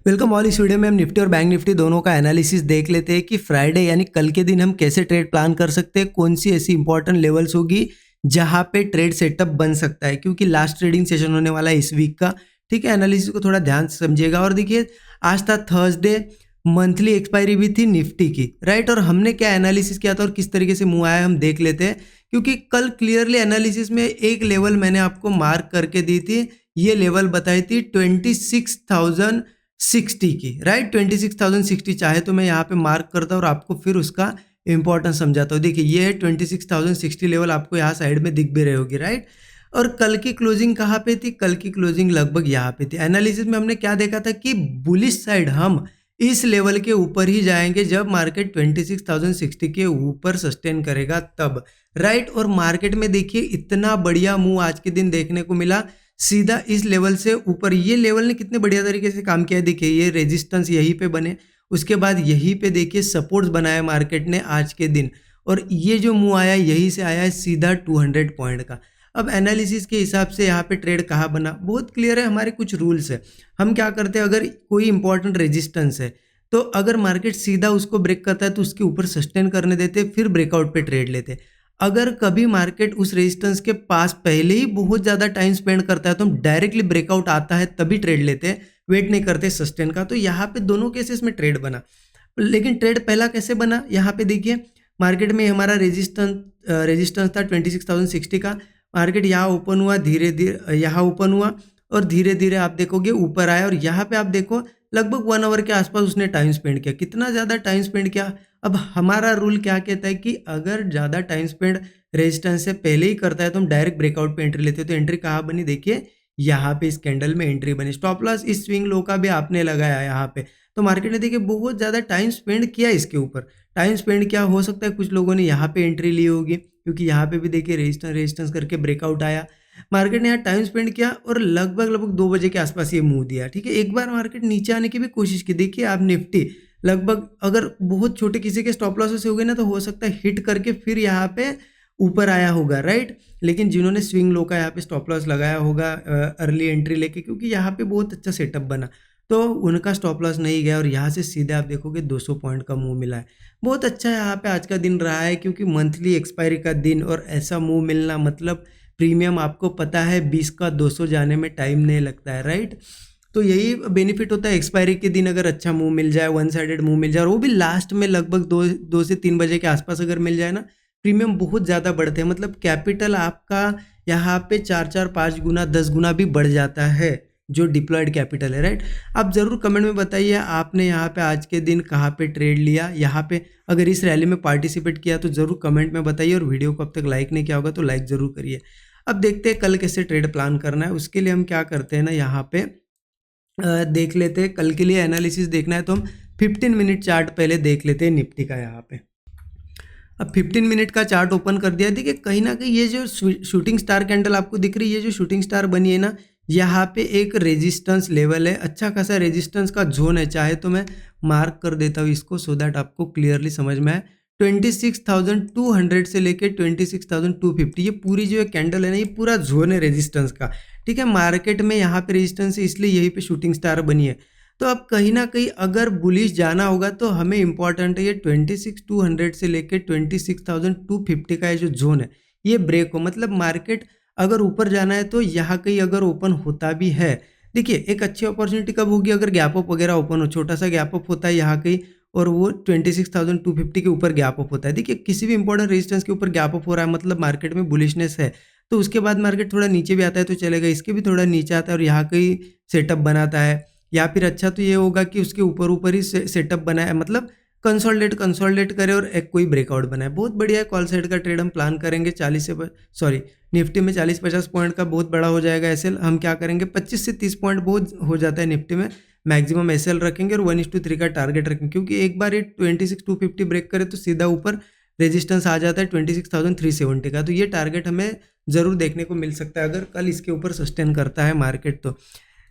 Welcome all. इस video में हम निफ्टी और बैंक निफ्टी दोनों का एनालिसिस देख लेते हैं कि फ्राइडे यानी कल के दिन हम कैसे ट्रेड प्लान कर सकते हैं, कौन सी ऐसी इंपॉर्टेंट लेवल्स होगी जहां पे ट्रेड सेटअप बन सकता है, क्योंकि लास्ट ट्रेडिंग सेशन होने वाला है इस वीक का। ठीक है, एनालिसिस को थोड़ा ध्यान से समझिएगा। और देखिए, आज था थर्सडे, मंथली एक्सपायरी भी थी निफ्टी की, राइट। और हमने क्या एनालिसिस किया था और किस तरीके से मूव आया हम देख लेते हैं, क्योंकि कल क्लियरली एनालिसिस में एक लेवल मैंने आपको मार्क करके दी थी। ये लेवल बताई थी 26,060 की, राइट। 26,060 चाहे तो मैं यहाँ पे मार्क करता हूँ और आपको फिर उसका इंपॉर्टेंस समझाता हूँ। देखिए, ये है 26,060 लेवल, आपको यहाँ साइड में दिख भी रही होगी, राइट। और कल की क्लोजिंग कहाँ पे थी? कल की क्लोजिंग लगभग यहाँ पे थी। एनालिसिस में हमने क्या देखा था कि बुलिश साइड हम इस लेवल के ऊपर ही जाएंगे जब मार्केट 26,060 के ऊपर सस्टेन करेगा तब, राइट। और मार्केट में देखिए इतना बढ़िया मूव आज के दिन देखने को मिला, सीधा इस लेवल से ऊपर। ये लेवल ने कितने बढ़िया तरीके से काम किया है। देखिए, ये रेजिस्टेंस यहीं पे बने, उसके बाद यहीं पे देखिए सपोर्ट्स बनाया मार्केट ने आज के दिन, और ये जो मूव आया यहीं से आया है सीधा 200 पॉइंट का। अब एनालिसिस के हिसाब से यहाँ पे ट्रेड कहाँ बना, बहुत क्लियर है। हमारे कुछ रूल्स है। हम क्या करते हैं, अगर कोई इंपॉर्टेंट रेजिस्टेंस है तो अगर मार्केट सीधा उसको ब्रेक करता है तो उसके ऊपर सस्टेन करने देते, फिर ब्रेकआउट पे ट्रेड लेते। अगर कभी मार्केट उस रेजिस्टेंस के पास पहले ही बहुत ज़्यादा टाइम स्पेंड करता है तो हम डायरेक्टली ब्रेकआउट आता है तभी ट्रेड लेते हैं, वेट नहीं करते सस्टेन का। तो यहाँ पे दोनों केसेस में ट्रेड बना। लेकिन ट्रेड पहला कैसे बना, यहाँ पे देखिए मार्केट में हमारा रेजिस्टेंस था 26,060 का। मार्केट यहाँ ओपन हुआ, धीरे धीरे यहाँ ओपन हुआ और धीरे धीरे आप देखोगे ऊपर आया, और यहाँ पे आप देखो लगभग 1 आवर के आसपास उसने टाइम स्पेंड किया। कितना ज़्यादा टाइम स्पेंड किया। अब हमारा रूल क्या कहता है कि अगर ज़्यादा टाइम स्पेंड रेजिस्टेंस से पहले ही करता है तो हम डायरेक्ट ब्रेकआउट पे एंट्री लेते हैं। तो एंट्री कहाँ बनी? देखिए, यहाँ पे इस कैंडल में एंट्री बनी। स्टॉप लॉस इस स्विंग लो का भी आपने लगाया यहाँ पे। तो मार्केट ने देखिए बहुत ज़्यादा टाइम स्पेंड किया इसके ऊपर। टाइम स्पेंड क्या हो सकता है, कुछ लोगों ने यहाँ पे एंट्री ली होगी, क्योंकि यहाँ पे भी देखिए रेजिस्टेंस करके ब्रेकआउट आया। मार्केट ने यहाँ टाइम स्पेंड किया और लगभग 2 बजे के आसपास ये मूव दिया। ठीक है, एक बार मार्केट नीचे आने की भी कोशिश की। देखिए आप निफ्टी लगभग अगर बहुत छोटे किसी के स्टॉप लॉस से हो गए ना तो हो सकता है हिट करके फिर यहाँ पे ऊपर आया होगा, राइट। लेकिन जिन्होंने स्विंग लो का यहाँ पे स्टॉप लॉस लगाया होगा अर्ली एंट्री लेके, क्योंकि यहाँ पे बहुत अच्छा सेटअप बना, तो उनका स्टॉप लॉस नहीं गया और यहाँ से सीधे आप देखोगे 200 पॉइंट का मूव मिला है। बहुत अच्छा यहाँ पे आज का दिन रहा है, क्योंकि मंथली एक्सपायरी का दिन और ऐसा मूव मिलना मतलब प्रीमियम। आपको पता है 20 का 200 जाने में टाइम नहीं लगता है, राइट। तो यही बेनिफिट होता है एक्सपायरी के दिन, अगर अच्छा मूव मिल जाए, वन साइडेड मूव मिल जाए, और वो भी लास्ट में लगभग 2 से 3 बजे के आसपास अगर मिल जाए ना, प्रीमियम बहुत ज़्यादा बढ़ते हैं। मतलब कैपिटल आपका यहाँ पे 4 5 गुना 10 गुना भी बढ़ जाता है, जो डिप्लॉयड कैपिटल है, राइट। आप ज़रूर कमेंट में बताइए आपने यहाँ पे आज के दिन कहाँ पे ट्रेड लिया, यहाँ पे अगर इस रैली में पार्टिसिपेट किया तो ज़रूर कमेंट में बताइए, और वीडियो को अब तक लाइक नहीं किया होगा तो लाइक ज़रूर करिए। अब देखते हैं कल कैसे ट्रेड प्लान करना है। उसके लिए हम क्या करते हैं ना, यहाँ पे देख लेते हैं। कल के लिए एनालिसिस देखना है तो हम 15 मिनट चार्ट पहले देख लेते हैं निफ्टी का। यहाँ पे अब 15 मिनट का चार्ट ओपन कर दिया। देखिए कहीं ना कहीं ये जो शूटिंग स्टार कैंडल आपको दिख रही है, ये जो शूटिंग स्टार बनी है ना, यहाँ पे एक रेजिस्टेंस लेवल है, अच्छा खासा रेजिस्टेंस का जोन है। चाहे तो मैं मार्क कर देता हूँ इसको, सो दैट आपको क्लियरली समझ में आए। 26,200 से लेके 26,250, ये पूरी जो कैंडल है ना, ये पूरा जोन है रेजिस्टेंस का। ठीक है, मार्केट में यहाँ पे रेजिस्टेंस है, इसलिए यहीं पे शूटिंग स्टार बनी है। तो अब कहीं ना कहीं अगर बुलिश जाना होगा तो हमें इंपॉर्टेंट है ये 26,200 से लेके 26,250 का ये जो जोन है ये ब्रेक हो। मतलब मार्केट अगर ऊपर जाना है तो यहाँ कहीं अगर ओपन होता भी है, देखिए एक अच्छी अपॉर्चुनिटी कब होगी, अगर गैप अप वगैरह ओपन हो, छोटा सा गैप अप होता है यहाँ कहीं और वो 26,250 के ऊपर गैप अप होता है। देखिए किसी भी इंपॉर्टेंट रेजिस्टेंस के ऊपर गैप अप हो रहा है मतलब मार्केट में बुलिशनेस है। तो उसके बाद मार्केट थोड़ा नीचे भी आता है तो चलेगा, इसके भी थोड़ा नीचे आता है और यहाँ कहीं सेटअप बनाता है, या फिर अच्छा तो ये होगा कि उसके ऊपर ही सेटअप बनाए, मतलब कंसोलिडेट करे और एक कोई ब्रेकआउट बनाए। बहुत बढ़िया है। कॉल साइड का ट्रेड हम प्लान करेंगे निफ्टी में 40-50 पॉइंट का बहुत बड़ा हो जाएगा एसएल। हम क्या करेंगे 25 से 30 पॉइंट बहुत हो जाता है निफ्टी में, मैक्सिमम एसएल रखेंगे और 1:3 का टारगेट रखेंगे, क्योंकि एक बार ये 26,250 ब्रेक करे तो सीधा ऊपर रेजिस्टेंस आ जाता है 26,370 का। तो ये टारगेट हमें ज़रूर देखने को मिल सकता है अगर कल इसके ऊपर सस्टेन करता है मार्केट। तो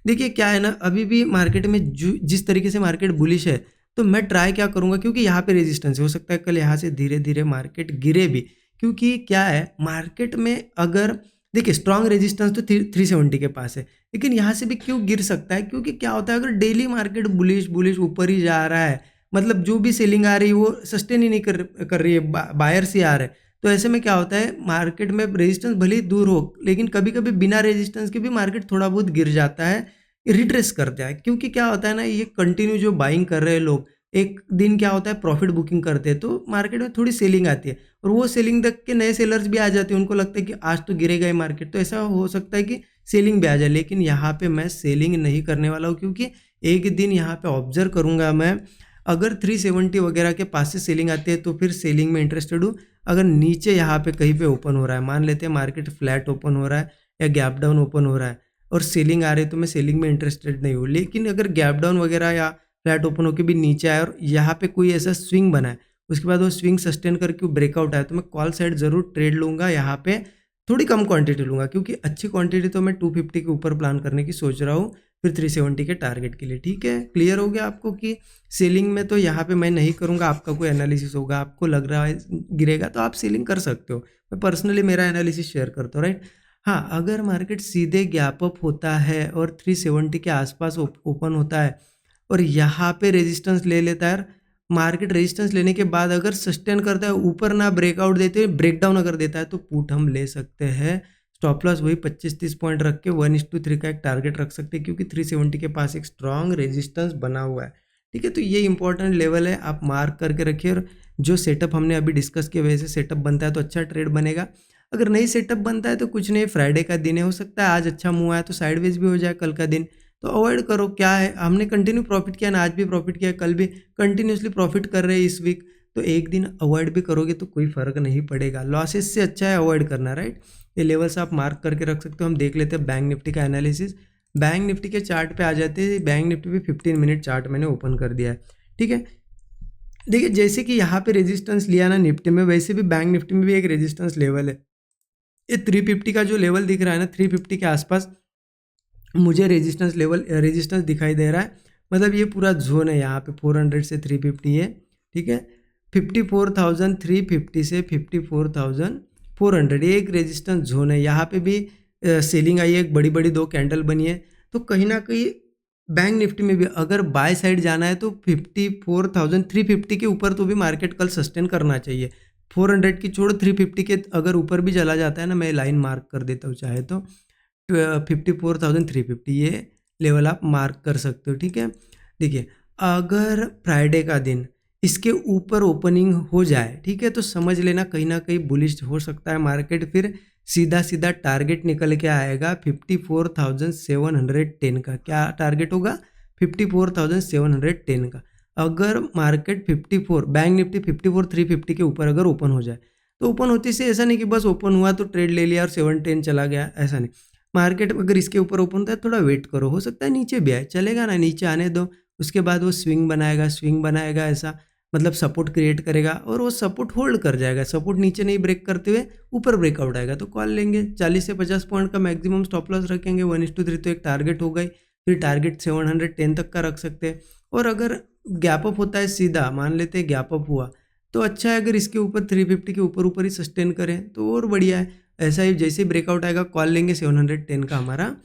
देखिए क्या है ना, अभी भी मार्केट में जिस तरीके से मार्केट बुलिश है तो मैं ट्राई क्या करूंगा, क्योंकि यहाँ पे रेजिस्टेंस हो सकता है कल यहाँ से धीरे धीरे मार्केट गिरे भी, क्योंकि क्या है मार्केट में अगर देखिए स्ट्रॉन्ग रेजिस्टेंस तो 370 के पास है, लेकिन यहाँ से भी क्यों गिर सकता है, क्योंकि क्या होता है अगर डेली मार्केट बुलिश बुलिश ऊपर ही जा रहा है, मतलब जो भी सेलिंग आ रही है वो सस्टेन ही नहीं कर रही है, बायर्स ही आ रहे हैं, तो ऐसे में क्या होता है मार्केट में रेजिस्टेंस भले ही दूर हो, लेकिन कभी कभी बिना रेजिस्टेंस के भी मार्केट थोड़ा बहुत गिर जाता है, रिट्रेस करता है, क्योंकि क्या होता है ना ये कंटिन्यू जो बाइंग कर रहे हैं लोग, एक दिन क्या होता है प्रॉफिट बुकिंग करते हैं तो मार्केट में थोड़ी सेलिंग आती है, और वो सेलिंग देख के नए सेलर्स भी आ जाते हैं, उनको लगता है कि आज तो गिरेगा ही मार्केट, तो ऐसा हो सकता है कि सेलिंग भी आ जाए, लेकिन यहाँ पे मैं सेलिंग नहीं करने वाला हूँ, क्योंकि एक दिन यहाँ पे ऑब्जर्व करूँगा मैं, अगर 370 वगैरह के पास से सेलिंग आती है तो फिर सेलिंग में इंटरेस्टेड हूँ। अगर नीचे यहाँ पे कहीं पे ओपन हो रहा है, मान लेते हैं मार्केट फ्लैट ओपन हो रहा है या गैप डाउन ओपन हो रहा है और सेलिंग आ रही है, तो मैं सेलिंग में इंटरेस्टेड नहीं हूँ, लेकिन अगर गैप डाउन वगैरह या फ्लैट ओपन होकर भी नीचे आया और यहाँ पे कोई ऐसा स्विंग बना है, उसके बाद वो स्विंग सस्टेन करके ब्रेकआउट आया, तो मैं कॉल साइड जरूर ट्रेड लूँगा, यहाँ पे थोड़ी कम क्वांटिटी लूँगा, क्योंकि अच्छी क्वांटिटी तो मैं 250 के ऊपर प्लान करने की सोच रहा हूँ, फिर 370 के टारगेट के लिए। ठीक है, क्लियर हो गया आपको कि सेलिंग में तो यहाँ पे मैं नहीं करूँगा, आपका कोई एनालिसिस होगा, आपको लग रहा है गिरेगा तो आप सेलिंग कर सकते हो, मैं पर्सनली मेरा एनालिसिस शेयर करता हूँ, राइट। हाँ, अगर मार्केट सीधे गैप अप होता है और 370 के आसपास ओपन होता है और यहाँ पे रेजिस्टेंस ले लेता है, मार्केट रेजिस्टेंस लेने के बाद अगर सस्टेन करता है, ऊपर ना ब्रेकआउट देते हुए ब्रेकडाउन अगर देता है, तो पुट हम ले सकते हैं, स्टॉप लॉस वही 25-30 पॉइंट रख के 1:3 का एक टारगेट रख सकते हैं, क्योंकि 370 के पास एक स्ट्रॉन्ग रेजिस्टेंस बना हुआ है। ठीक है, तो ये इंपॉर्टेंट लेवल है, आप मार्क करके रखिए, और जो सेटअप हमने अभी डिस्कस किए वजह से सेटअप बनता है तो अच्छा ट्रेड बनेगा, अगर नहीं सेटअप बनता है तो कुछ नहीं, फ्राइडे का दिन है, हो सकता है आज अच्छा मूव आया तो साइडवेज भी हो जाए कल का दिन, तो अवॉइड करो। क्या है, हमने कंटिन्यू प्रॉफिट किया ना, आज भी प्रॉफिट किया, कल भी कंटिन्यूसली प्रॉफिट कर रहे हैं इस वीक, तो एक दिन अवॉइड भी करोगे तो कोई फर्क नहीं पड़ेगा, लॉसेस से अच्छा है अवॉइड करना, राइट। ये लेवल्स आप मार्क करके रख सकते हो। हम देख लेते हैं बैंक निफ्टी का एनालिसिस। बैंक निफ्टी के चार्ट पे आ जाते हैं, बैंक निफ्टी भी 15 मिनट चार्ट मैंने ओपन कर दिया है। ठीक है, देखिए जैसे कि यहाँ पे रेजिस्टेंस लिया ना निफ्टी में, वैसे भी बैंक निफ्टी में भी एक रेजिस्टेंस लेवल है, ये 350 का जो लेवल दिख रहा है ना, 350 के आसपास मुझे रेजिस्टेंस दिखाई दे रहा है, मतलब ये पूरा जोन है, यहाँ पे 400 से 350 है। ठीक है, 54,350 से 54,400 ये एक रेजिस्टेंस जोन है, यहाँ पे भी सेलिंग आई है, एक बड़ी बड़ी 2 कैंडल बनी है, तो कहीं ना कहीं बैंक निफ्टी में भी अगर बाय साइड जाना है तो 54,350 के ऊपर तो भी मार्केट कल सस्टेन करना चाहिए, 400 की छोड़ 350 के अगर ऊपर भी चला जाता है ना, मैं लाइन मार्क कर देता हूँ चाहे तो 54,350 ये लेवल आप मार्क कर सकते हो। ठीक है, देखिए अगर फ्राइडे का दिन इसके ऊपर ओपनिंग हो जाए, ठीक है, तो समझ लेना कहीं ना कहीं बुलिश हो सकता है मार्केट, फिर सीधा सीधा टारगेट निकल के आएगा 54,710 का। क्या टारगेट होगा? 54,710 का। अगर मार्केट 54 बैंक निफ्टी 54,350 के ऊपर अगर ओपन हो जाए, तो ओपन होते से ऐसा नहीं कि बस ओपन हुआ तो ट्रेड ले लिया और 710 चला गया, ऐसा नहीं। मार्केट अगर इसके ऊपर ओपन होता है थोड़ा वेट करो, हो सकता है नीचे भी आए, चलेगा ना, नीचे आने दो, उसके बाद वो स्विंग बनाएगा ऐसा, मतलब सपोर्ट क्रिएट करेगा और वो सपोर्ट होल्ड कर जाएगा, सपोर्ट नीचे नहीं ब्रेक करते हुए ऊपर ब्रेकआउट आएगा तो कॉल लेंगे, 40 से 50 पॉइंट का मैक्सिमम स्टॉप लॉस रखेंगे, 1:3 तो एक टारगेट हो गई, फिर टारगेट 710 तक का रख सकते हैं। और अगर गैप अप होता है सीधा, मान लेते हैं गैप अप हुआ तो अच्छा है, अगर इसके ऊपर 350 के ऊपर ही सस्टेन करें तो और बढ़िया है, ऐसा ही जैसे ही ब्रेकआउट आएगा कॉल लेंगे, 710 का हमारा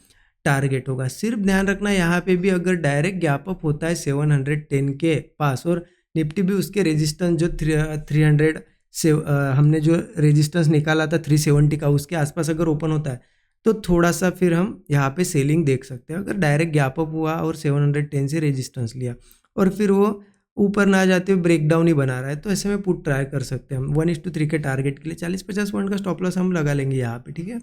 टारगेट होगा। सिर्फ ध्यान रखना यहाँ पे भी अगर डायरेक्ट गैप अप होता है 710 के पास और निफ्टी भी उसके रेजिस्टेंस जो 300 से हमने जो रेजिस्टेंस निकाला था 370 का, उसके आसपास अगर ओपन होता है तो थोड़ा सा फिर हम यहाँ पे सेलिंग देख सकते हैं। अगर डायरेक्ट गैप अप हुआ और 710 से रेजिस्टेंस लिया और फिर वो ऊपर ना जाते हुए ब्रेकडाउन ही बना रहा है, तो ऐसे में पुट ट्राई कर सकते हैं हम 1:3 के टारगेट के लिए 40-50 पॉइंट का स्टॉप लॉस हम लगा लेंगे यहाँ पे। ठीक है,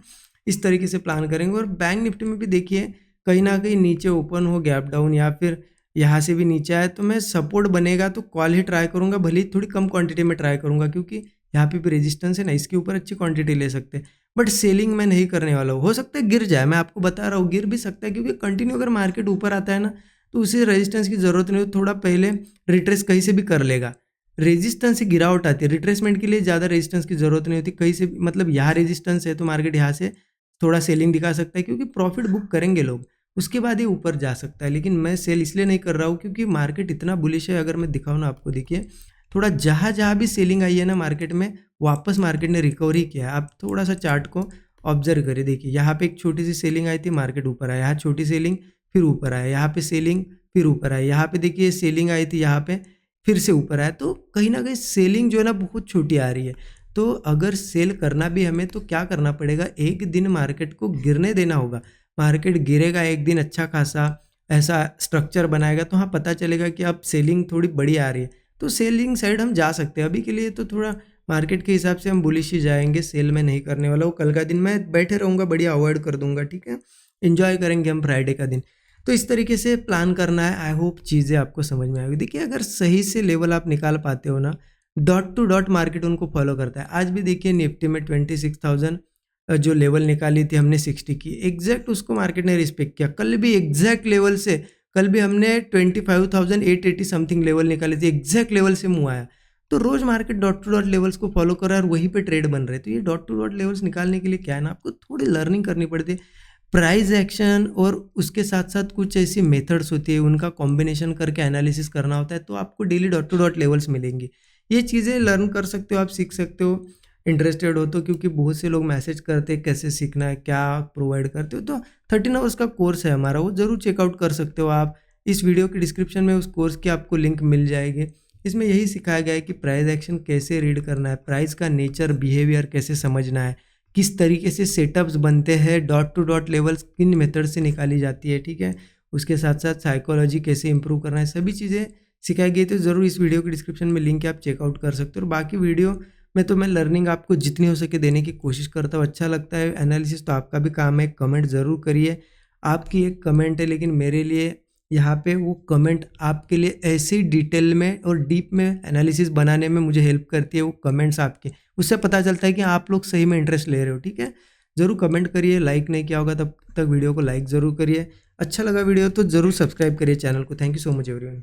इस तरीके से प्लान करेंगे। और बैंक निफ्टी में भी देखिए कहीं ना कहीं नीचे ओपन हो गैप डाउन या फिर यहाँ से भी नीचे आए तो मैं सपोर्ट बनेगा तो कॉल ही ट्राई करूँगा, भले ही थोड़ी कम क्वांटिटी में ट्राई करूँगा, क्योंकि यहाँ पे भी रेजिस्टेंस है ना, इसके ऊपर अच्छी क्वांटिटी ले सकते हैं, बट सेलिंग मैं नहीं करने वाला हूँ। हो सकता है गिर जाए, मैं आपको बता रहा हूँ गिर भी सकता है, क्योंकि कंटिन्यू अगर मार्केट ऊपर आता है ना तो उसे रेजिस्टेंस की जरूरत नहीं हो, थोड़ा पहले रिट्रेस कहीं से भी कर लेगा, रेजिस्टेंस से गिरावट आती है, रिट्रेसमेंट के लिए ज़्यादा रेजिस्टेंस की जरूरत नहीं होती कहीं से, मतलब यहाँ रेजिस्टेंस है तो मार्केट यहाँ से थोड़ा सेलिंग दिखा सकता है, क्योंकि प्रॉफिट बुक करेंगे लोग, उसके बाद ही ऊपर जा सकता है। लेकिन मैं सेल इसलिए नहीं कर रहा हूँ क्योंकि मार्केट इतना बुलिश है, अगर मैं दिखाऊँ ना आपको, देखिए थोड़ा जहाँ जहाँ भी सेलिंग आई है ना मार्केट में, वापस मार्केट ने रिकवरी किया है। आप थोड़ा सा चार्ट को ऑब्जर्व करिए, देखिए यहाँ पे एक छोटी सी सेलिंग आई थी, मार्केट ऊपर आया, यहाँ छोटी सेलिंग फिर ऊपर आया, यहाँ पे सेलिंग फिर ऊपर आया, यहाँ पे देखिए सेलिंग आई थी, यहाँ पे फिर से ऊपर आया। तो कहीं ना कहीं सेलिंग जो है ना बहुत छोटी आ रही है। तो अगर सेल करना भी हमें तो क्या करना पड़ेगा, एक दिन मार्केट को गिरने देना होगा। मार्केट गिरेगा एक दिन अच्छा खासा, ऐसा स्ट्रक्चर बनाएगा तो हाँ पता चलेगा कि अब सेलिंग थोड़ी बड़ी आ रही है, तो सेलिंग साइड हम जा सकते हैं। अभी के लिए तो थोड़ा मार्केट के हिसाब से हम बुलिश ही जाएंगे, सेल में नहीं करने वाला हूँ। कल का दिन मैं बैठे रहूँगा, बढ़िया अवॉइड कर दूंगा, ठीक है। इंजॉय करेंगे हम फ्राइडे का दिन। तो इस तरीके से प्लान करना है। आई होप चीज़ें आपको समझ में आएगी। देखिए अगर सही से लेवल आप निकाल पाते हो ना, डॉट टू डॉट मार्केट उनको फॉलो करता है। आज भी देखिए निफ्टी में 26,000 जो लेवल निकाली थी हमने 60 की, एग्जैक्ट उसको मार्केट ने रिस्पेक्ट किया। कल भी एग्जैक्ट लेवल से, कल भी हमने 25,880 समथिंग लेवल निकाली थी, एग्जैक्ट लेवल से मुँह आया। तो रोज market dot to dot levels को फॉलो कर रहा है और वहीं पे ट्रेड बन रहे हैं। तो ये डॉट टू डॉट लेवल्स निकालने के लिए क्या है ना, आपको थोड़ी लर्निंग करनी पड़ती है। प्राइस एक्शन और उसके साथ साथ कुछ ऐसी मेथड्स होती है, उनका कॉम्बिनेशन करके एनालिसिस करना होता है, तो आपको daily dot to dot levels मिलेंगी। ये चीज़ें लर्न कर सकते हो, आप सीख सकते हो, इंटरेस्टेड हो तो। क्योंकि बहुत से लोग मैसेज करते हैं कैसे सीखना है, क्या प्रोवाइड करते हो। तो 13 आवर्स का कोर्स है हमारा, वो ज़रूर चेकआउट कर सकते हो आप। इस वीडियो की डिस्क्रिप्शन में उस कोर्स की आपको लिंक मिल जाएगी। इसमें यही सिखाया गया है कि प्राइस एक्शन कैसे रीड करना है, प्राइस का नेचर बिहेवियर कैसे समझना है, किस तरीके से सेटअप्स बनते हैं, डॉट टू डॉट लेवल्स किन मेथड से निकाली जाती है, ठीक है। उसके साथ साथ साइकोलॉजी कैसे इंप्रूव करना है, सभी चीज़ें सिखाई गई। तो ज़रूर इस वीडियो के डिस्क्रिप्शन में लिंक है, आप चेकआउट कर सकते हो। और बाकी वीडियो में तो मैं लर्निंग आपको जितनी हो सके देने की कोशिश करता हूँ। अच्छा लगता है एनालिसिस तो आपका भी काम है, कमेंट ज़रूर करिए। आपकी एक कमेंट है, लेकिन मेरे लिए यहाँ पे वो कमेंट आपके लिए ऐसे ही डिटेल में और डीप में एनालिसिस बनाने में मुझे हेल्प करती है। वो कमेंट्स आपके, उससे पता चलता है कि आप लोग सही में इंटरेस्ट ले रहे हो, ठीक है। ज़रूर कमेंट करिए, लाइक नहीं किया होगा तब तक वीडियो को लाइक ज़रूर करिए। अच्छा लगा वीडियो तो ज़रूर सब्सक्राइब करिए चैनल को। Thank you so much everyone.